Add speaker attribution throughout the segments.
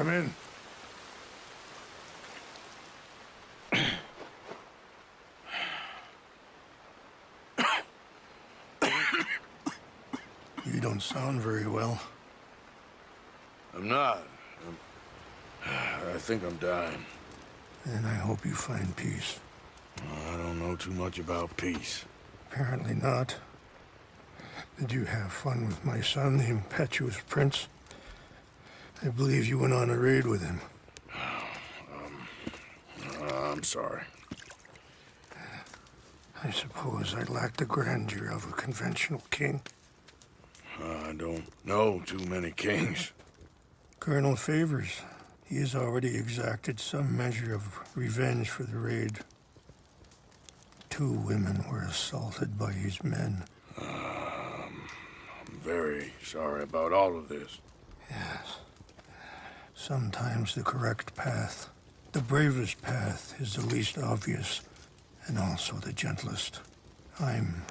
Speaker 1: Come in. You don't sound very well.
Speaker 2: I'm not. I think I'm dying.
Speaker 1: And I hope you find peace.
Speaker 2: I don't know too much about peace.
Speaker 1: Apparently not. Did you have fun with my son, the impetuous prince? I believe you went on a raid with him.
Speaker 2: I'm sorry.
Speaker 1: I suppose I lacked the grandeur of a conventional king.
Speaker 2: I don't know too many kings.
Speaker 1: Colonel Favors, he has already exacted some measure of revenge for the raid. 2 women were assaulted by his men.
Speaker 2: I'm very sorry about all of this.
Speaker 1: Yes. Sometimes the correct path, the bravest path, is the least obvious, and also the gentlest. I'm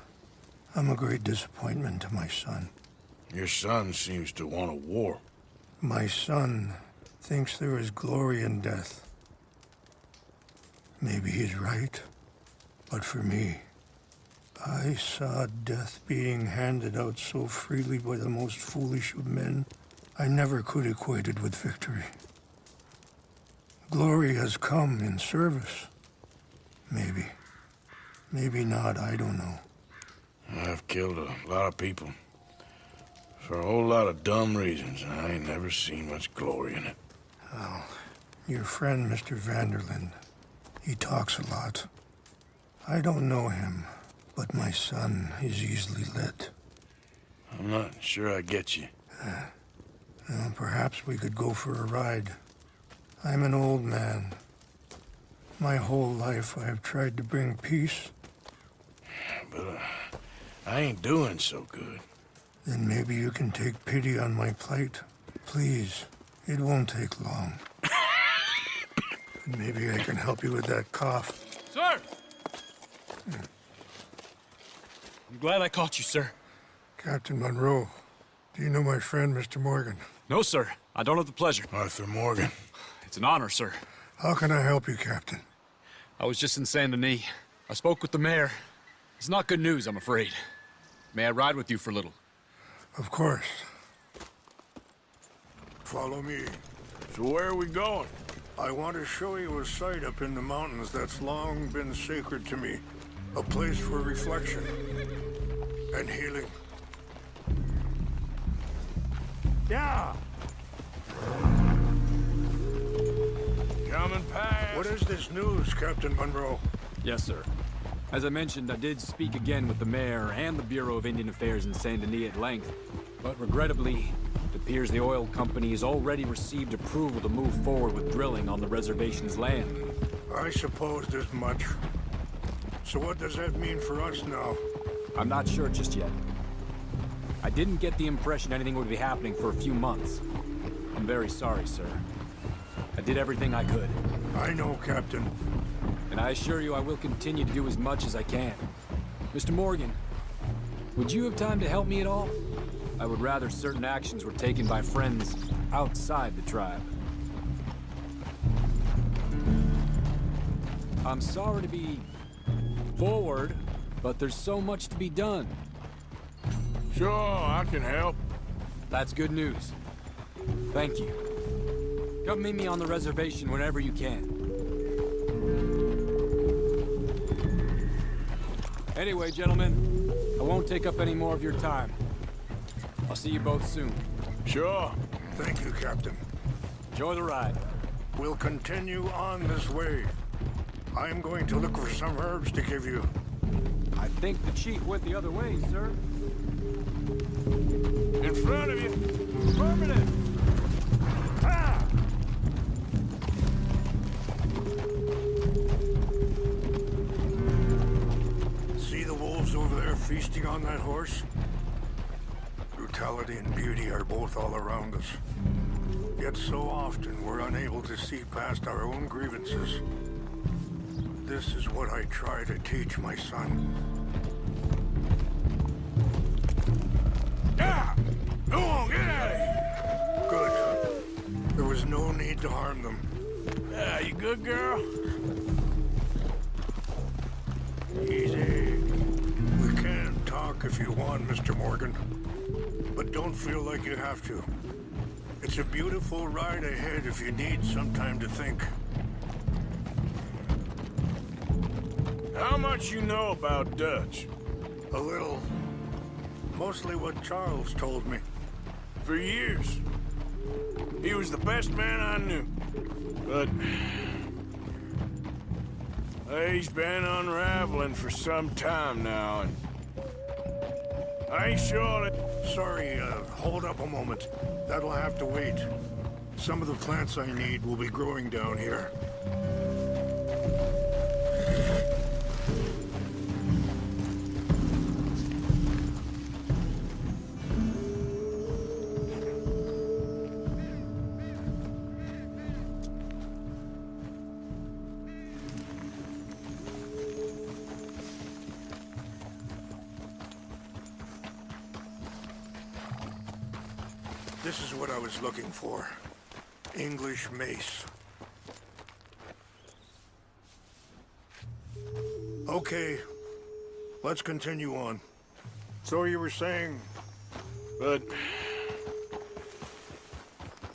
Speaker 1: a great disappointment to my son.
Speaker 2: Your son seems to want a war.
Speaker 1: My son thinks there is glory in death. Maybe he's right, but for me, I saw death being handed out so freely by the most foolish of men, I never could equate it with victory. Glory has come in service. Maybe. Maybe not, I don't know.
Speaker 2: I've killed a lot of people. For a whole lot of dumb reasons, and I ain't never seen much glory in it.
Speaker 1: Oh, your friend, Mr. Vanderlyn, he talks a lot. I don't know him, but my son is easily led.
Speaker 2: I'm not sure I get you.
Speaker 1: Well, perhaps we could go for a ride. I'm an old man. My whole life I have tried to bring peace.
Speaker 2: But I ain't doing so good.
Speaker 1: Then maybe you can take pity on my plight. Please, it won't take long. And maybe I can help you with that cough.
Speaker 3: Sir! I'm glad I caught you, sir.
Speaker 1: Captain Monroe, do you know my friend, Mr. Morgan?
Speaker 3: No, sir. I don't have the pleasure.
Speaker 2: Arthur Morgan.
Speaker 3: It's an honor, sir.
Speaker 1: How can I help you, Captain?
Speaker 3: I was just in Saint Denis. I spoke with the mayor. It's not good news, I'm afraid. May I ride with you for a little?
Speaker 1: Of course. Follow me.
Speaker 2: So where are we going?
Speaker 1: I want to show you a site up in the mountains that's long been sacred to me. A place for reflection and healing. Yeah!
Speaker 2: Coming past.
Speaker 1: What is this news, Captain Monroe?
Speaker 3: Yes, sir. As I mentioned, I did speak again with the mayor and the Bureau of Indian Affairs in Saint Denis at length. But regrettably, it appears the oil company has already received approval to move forward with drilling on the reservation's land.
Speaker 1: I supposed as much. So what does that mean for us now?
Speaker 3: I'm not sure just yet. I didn't get the impression anything would be happening for a few months. I'm very sorry, sir. I did everything I could.
Speaker 1: I know, Captain.
Speaker 3: And I assure you I will continue to do as much as I can. Mr. Morgan, would you have time to help me at all? I would rather certain actions were taken by friends outside the tribe. I'm sorry to be forward, but there's so much to be done.
Speaker 2: Sure, I can help.
Speaker 3: That's good news. Thank you. Come meet me on the reservation whenever you can. Anyway, gentlemen, I won't take up any more of your time. I'll see you both soon.
Speaker 2: Sure.
Speaker 1: Thank you, Captain.
Speaker 3: Enjoy the ride.
Speaker 1: We'll continue on this way. I'm going to look for some herbs to give you.
Speaker 3: I think the chief went the other way, sir.
Speaker 2: In front of you.
Speaker 3: Affirmative!
Speaker 1: Ah! See the wolves over there feasting on that horse? Brutality and beauty are both all around us. Yet so often we're unable to see past our own grievances. This is what I try to teach my son.
Speaker 2: Yeah! Go on, get out of here!
Speaker 1: Good. There was no need need to harm them.
Speaker 2: Yeah, you good, girl?
Speaker 1: Easy. We can talk if you want, Mr. Morgan. But don't feel like you have to. It's a beautiful ride ahead if you need some time to think.
Speaker 2: How much you know about Dutch?
Speaker 1: A little. Mostly what Charles told me.
Speaker 2: For years. He was the best man I knew. But... he's been unraveling for some time now, and... I ain't sure that...
Speaker 1: Sorry, hold up a moment. That'll have to wait. Some of the plants I need will be growing down here. This is what I was looking for. English mace. Okay, let's continue on. So you were saying...
Speaker 2: But...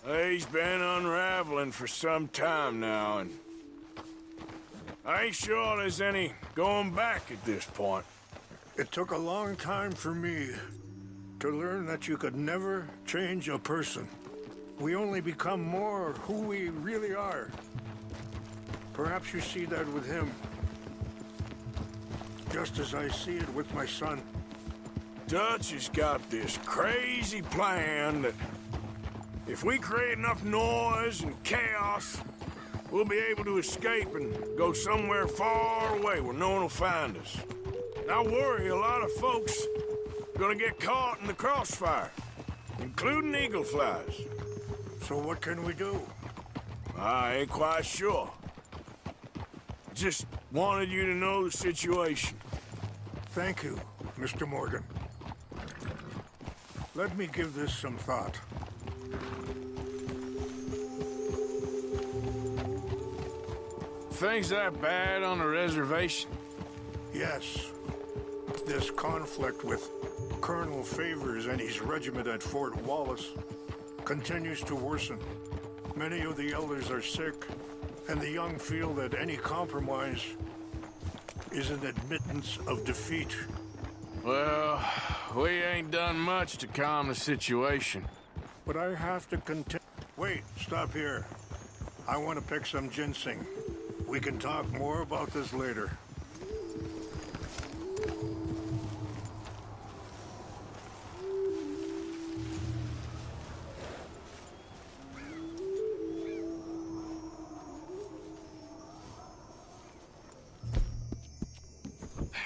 Speaker 2: he's been unraveling for some time now, and... I ain't sure there's any going back at this point.
Speaker 1: It took a long time for me to learn that you could never change a person. We only become more who we really are. Perhaps you see that with him. Just as I see it with my son.
Speaker 2: Dutch has got this crazy plan that if we create enough noise and chaos, we'll be able to escape and go somewhere far away where no one will find us. And I worry a lot of folks are gonna get caught in the crossfire, including eagle flies.
Speaker 1: So what can we do?
Speaker 2: I ain't quite sure. I just wanted you to know the situation.
Speaker 1: Thank you, Mr. Morgan. Let me give this some thought.
Speaker 2: Things that bad on the reservation?
Speaker 1: Yes. This conflict with Colonel Favors and his regiment at Fort Wallace continues to worsen. Many of the elders are sick, and the young feel that any compromise is an admittance of defeat.
Speaker 2: Well, we ain't done much to calm the situation.
Speaker 1: But I have to continue. Wait, stop here. I want to pick some ginseng. We can talk more about this later.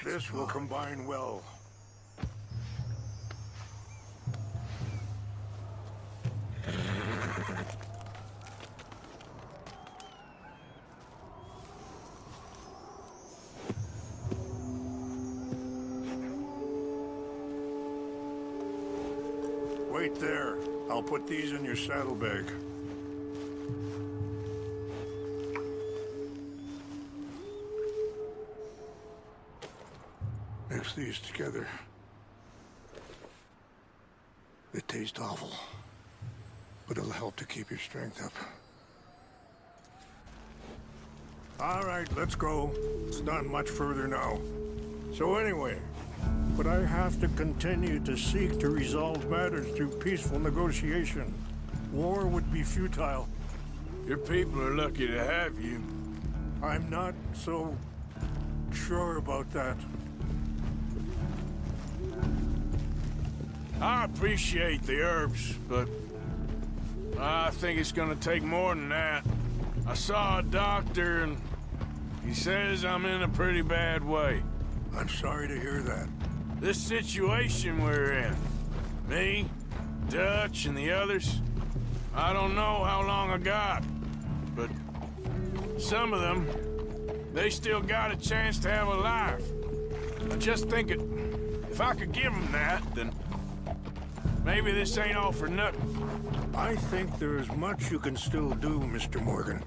Speaker 1: This will combine well. Wait there. I'll put these in your saddlebag. Mix these together. They taste awful, but it'll help to keep your strength up. All right, let's go. It's not much further now. So anyway, but I have to continue to seek to resolve matters through peaceful negotiation. War would be futile.
Speaker 2: Your people are lucky to have you.
Speaker 1: I'm not so sure about that.
Speaker 2: I appreciate the herbs, but I think it's gonna take more than that. I saw a doctor and he says I'm in a pretty bad way.
Speaker 1: I'm sorry to hear that.
Speaker 2: This situation we're in, me, Dutch, and the others, I don't know how long I got, but some of them, they still got a chance to have a life. I just think if I could give them that, then Maybe this ain't all for nothing.
Speaker 1: I think there is much you can still do, Mr. Morgan.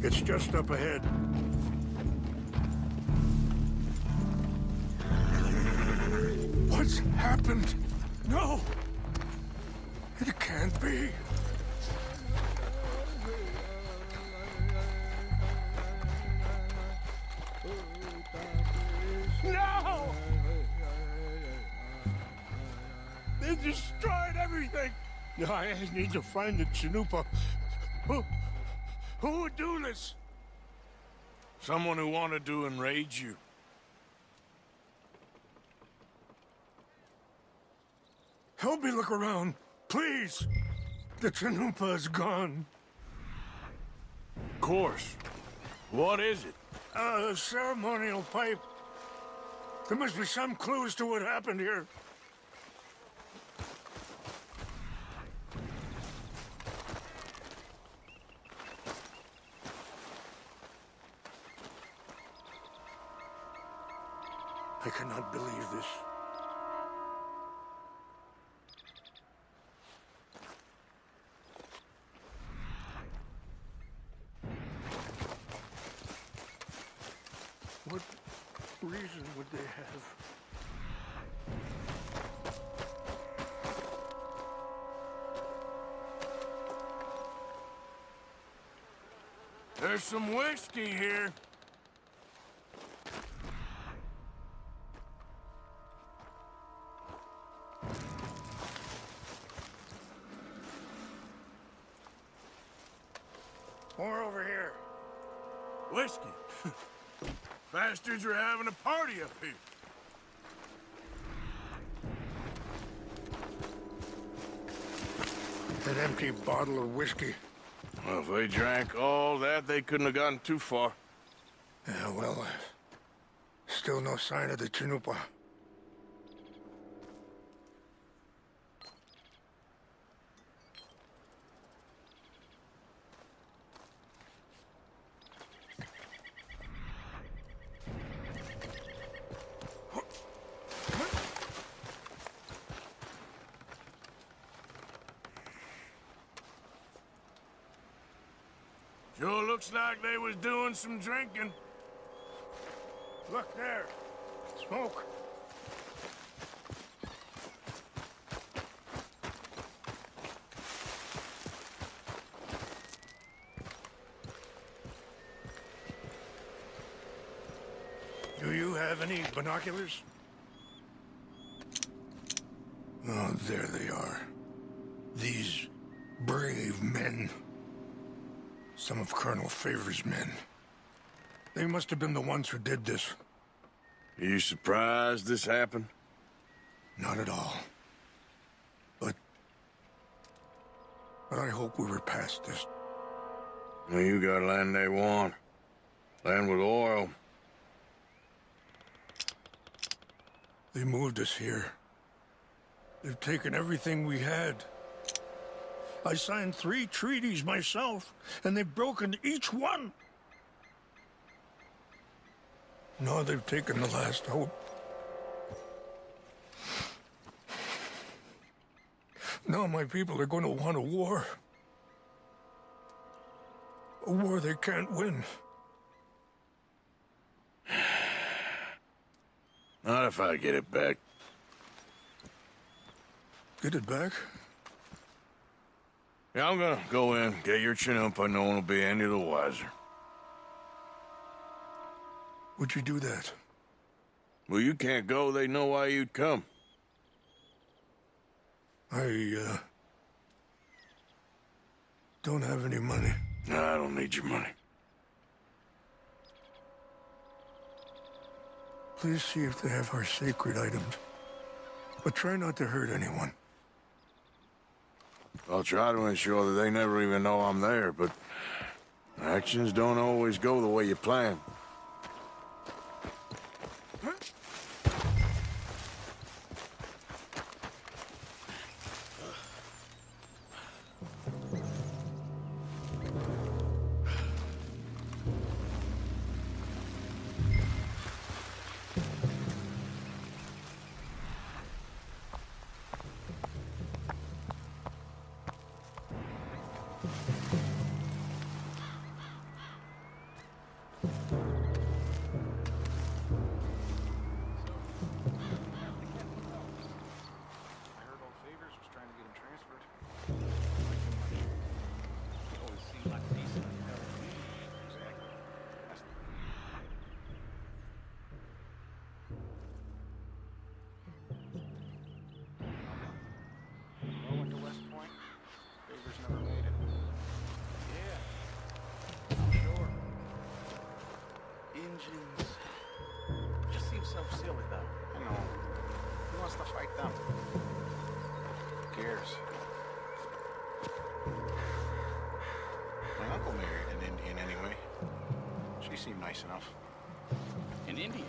Speaker 1: It's just up ahead.
Speaker 2: What's happened? No! It can't be. No! They destroyed everything! I need to find the Chanupa. Who would do this? Someone who wanted to enrage you. Help me look around, please. The Chanupa is gone. Of course. What is it? A ceremonial pipe. There must be some clues to what happened here. I cannot believe this. What reason would they have? There's some whiskey here. More over here. Whiskey? Bastards are having a party up here. An empty bottle of whiskey. Well, if they drank all that, they couldn't have gotten too far. Yeah, well, still no sign of the Chanupa. Sure looks like they was doing some drinking. Look there. Smoke. Do you have any binoculars? Oh, there they are. These brave men. Some of Colonel Favor's men. They must have been the ones who did this. Are you surprised this happened? Not at all. But I hope we were past this. Well, you got land they want. Land with oil. They moved us here. They've taken everything we had. I signed 3 treaties myself, and they've broken each one. Now they've taken the last hope. Now my people are going to want a war.
Speaker 1: A war they can't win.
Speaker 2: Not if I get it back.
Speaker 1: Get it back?
Speaker 2: Yeah, I'm gonna go in, get your Chinook, but no one will be any the wiser.
Speaker 1: Would you do that?
Speaker 2: Well, you can't go, they know why you'd come.
Speaker 1: I don't have any money.
Speaker 2: No, I don't need your money.
Speaker 1: Please see if they have our sacred items. But try not to hurt anyone.
Speaker 2: I'll try to ensure that they never even know I'm there, but actions don't always go the way you plan.
Speaker 4: Just seems so silly, though. I know. Who wants to fight them? Who cares? My uncle married an Indian anyway. She seemed nice enough. An Indian?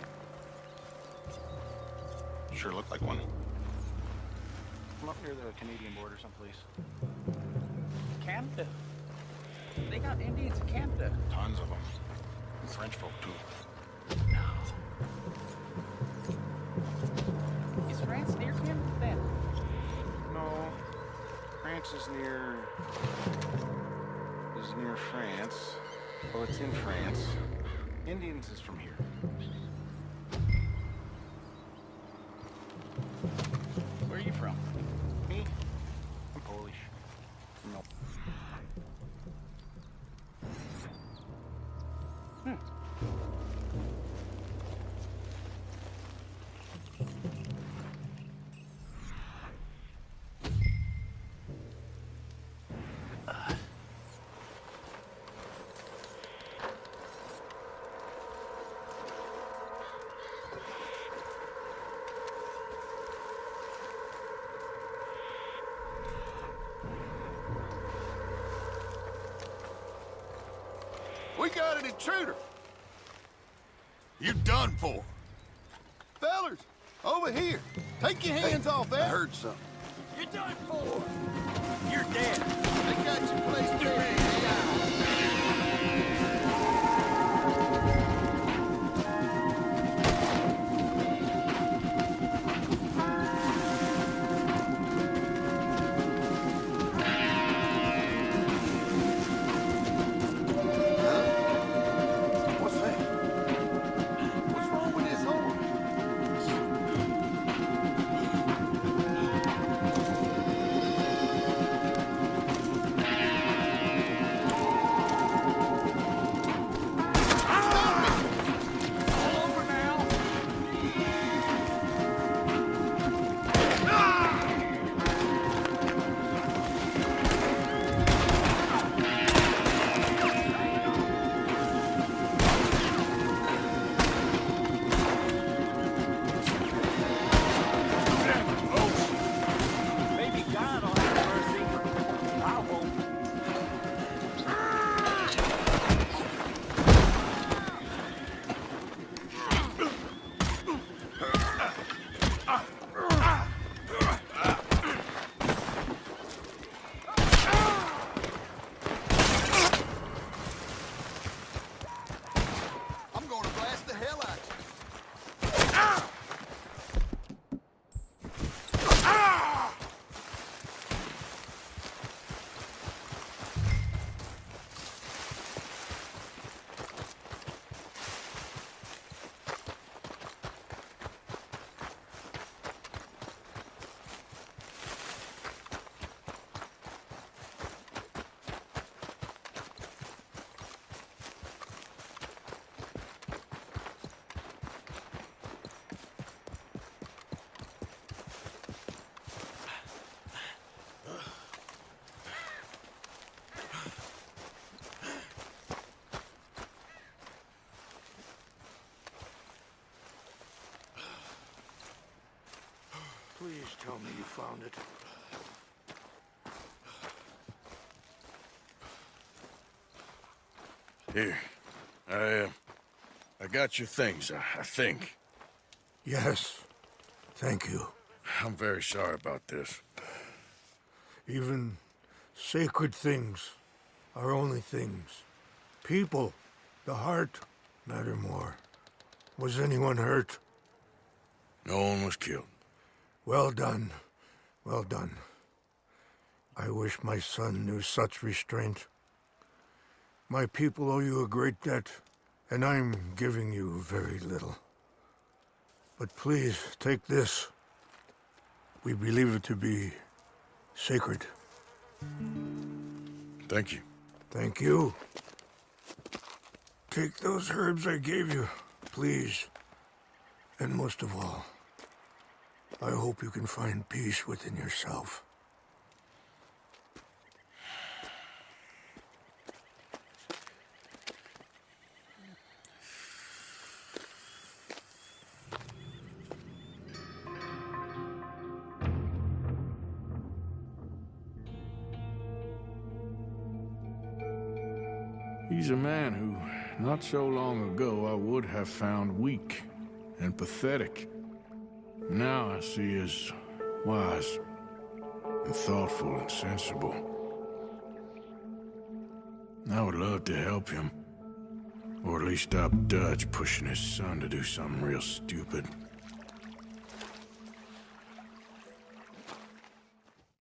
Speaker 4: Sure looked like one. From up near the Canadian border someplace. Canada? They got Indians in Canada. Tons of them. And French folk, too. Is France near him then? No. France is near France. Well, it's in France. Indians is from here. Where are you from? Me? I'm Polish. No.
Speaker 5: We got an intruder. You done for. Fellers, over here. Take your hands off that. I heard something.
Speaker 4: You're done for! You're dead!
Speaker 5: They got you placed there. What's that? What's wrong with his horn?
Speaker 1: tell me you found it.
Speaker 2: Here. I got your things, I think.
Speaker 1: Yes. Thank you.
Speaker 2: I'm very sorry about this.
Speaker 1: Even sacred things are only things. People, the heart, matter more. Was anyone hurt?
Speaker 2: No one was killed.
Speaker 1: Well done. Well done. I wish my son knew such restraint. My people owe you a great debt, and I'm giving you very little. But please, take this. We believe it to be sacred.
Speaker 2: Thank you.
Speaker 1: Thank you. Take those herbs I gave you, please. And most of all, I hope you can find peace within yourself.
Speaker 2: He's a man who, not so long ago, I would have found weak and pathetic. Now I see as wise and thoughtful and sensible. I would love to help him, or at least stop Dutch pushing his son to do something real stupid.